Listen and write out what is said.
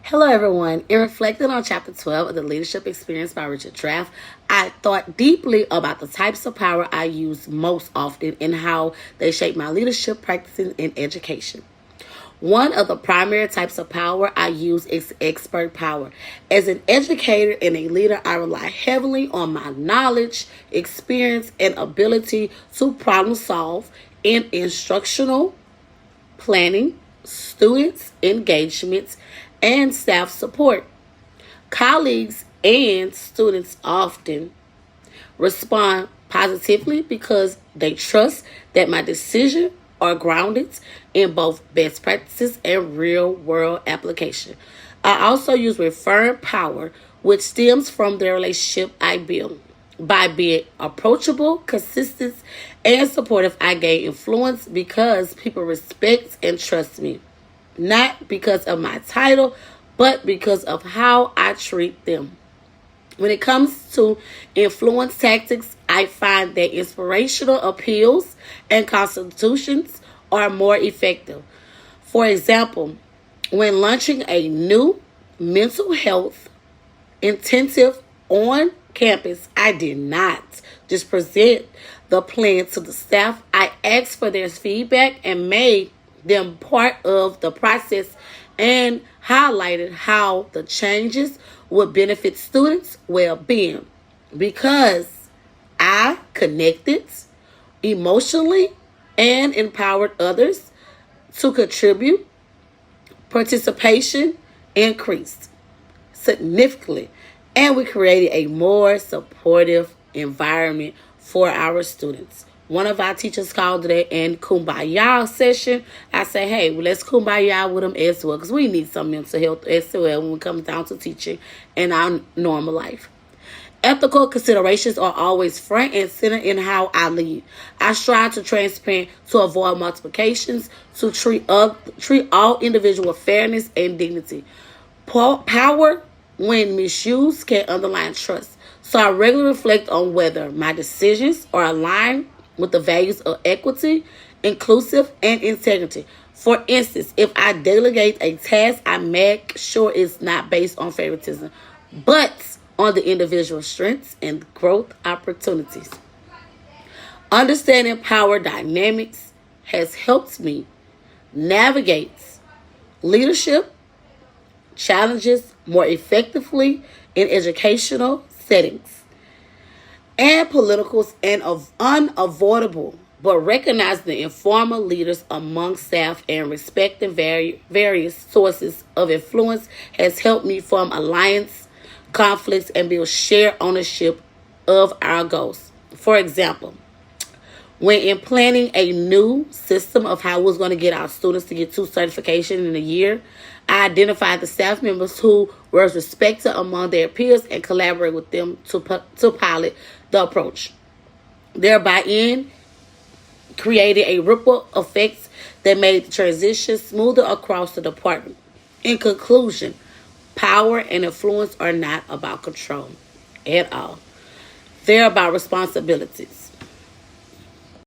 Hello, everyone. In reflecting on Chapter 12 of the Leadership Experience by Richard Draft, I thought deeply about the types of power I use most often and how they shape my leadership practices in education. One of the primary types of power I use is expert power. As an educator and a leader, I rely heavily on my knowledge, experience, and ability to problem solve in instructional planning, students' engagements, and staff support. Colleagues and students often respond positively because they trust that my decisions are grounded in both best practices and real world application. I also use referring power, which stems from the relationship I build. By being approachable, consistent, and supportive, I gain influence because people respect and trust me. Not because of my title, but because of how I treat them. When it comes to influence tactics, I find that inspirational appeals and constitutions are more effective. For example, when launching a new mental health intensive on campus, I did not just present the plan to the staff. I asked for their feedback and made them part of the process and highlighted how the changes would benefit students' well-being because I connected emotionally and empowered others to contribute. Participation increased significantly, and we created a more supportive environment for our students. One of our teachers called it an kumbaya session. I say, hey, well, let's kumbaya with them as well because we need some mental health as well when it comes down to teaching in our normal life. Ethical considerations are always front and center in how I lead. I strive to transparent to avoid multiplications, to treat all individuals with fairness and dignity. Power, when misused, can underline trust. So I regularly reflect on whether my decisions are aligned with the values of equity, inclusive, and integrity. For instance, if I delegate a task, I make sure it's not based on favoritism, but on the individual's strengths and growth opportunities. Understanding power dynamics has helped me navigate leadership challenges more effectively in educational settings and politicals and unavoidable, but recognize the informal leaders among staff and respecting various sources of influence has helped me form alliance, conflicts, and build shared ownership of our goals. For example, when in planning a new system of how we was going to get our students to get 2 certification in a year, I identified the staff members who were respected among their peers and collaborate with them to pilot the approach. Their buy-in created a ripple effect that made the transition smoother across the department. In conclusion, power and influence are not about control at all. They're about responsibilities.